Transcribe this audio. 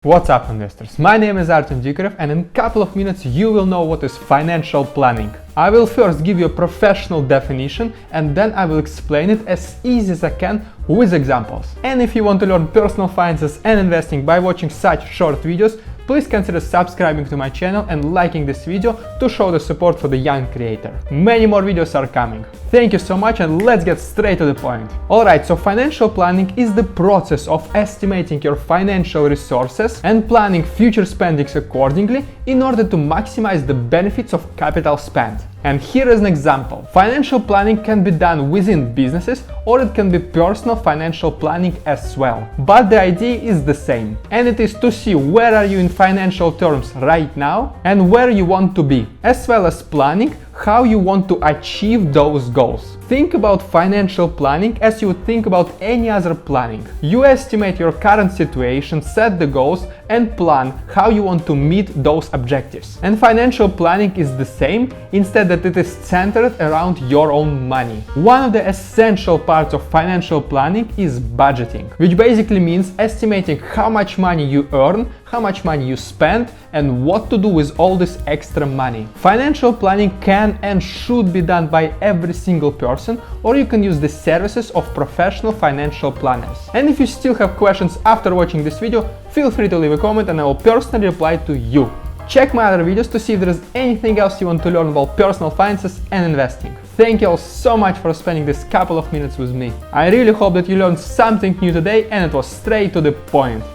What's up, investors? My name is Artem Dikarev, and in a couple of minutes you will know what is financial planning. I will first give you a professional definition and then I will explain it as easy as I can with examples. And if you want to learn personal finances and investing by watching such short videos, please consider subscribing to my channel and liking this video to show the support for the young creator. Many more videos are coming. Thank you so much, and let's get straight to the point. Alright, so financial planning is the process of estimating your financial resources and planning future spendings accordingly in order to maximize the benefits of capital spent. And here is an example. Financial planning can be done within businesses, or it can be personal financial planning as well. But the idea is the same, and it is to see where are you in financial terms right now and where you want to be, as well as planning how you want to achieve those goals. Think about financial planning as you would think about any other planning. You estimate your current situation, set the goals, and plan how you want to meet those objectives. And financial planning is the same, instead that it is centered around your own money. One of the essential parts of financial planning is budgeting, which basically means estimating how much money you earn, how much money you spend, and what to do with all this extra money. Financial planning can and should be done by every single person, or you can use the services of professional financial planners. And if you still have questions after watching this video, feel free to leave a comment and I will personally reply to you. Check my other videos to see if there is anything else you want to learn about personal finances and investing. Thank you all so much for spending this couple of minutes with me. I really hope that you learned something new today and it was straight to the point.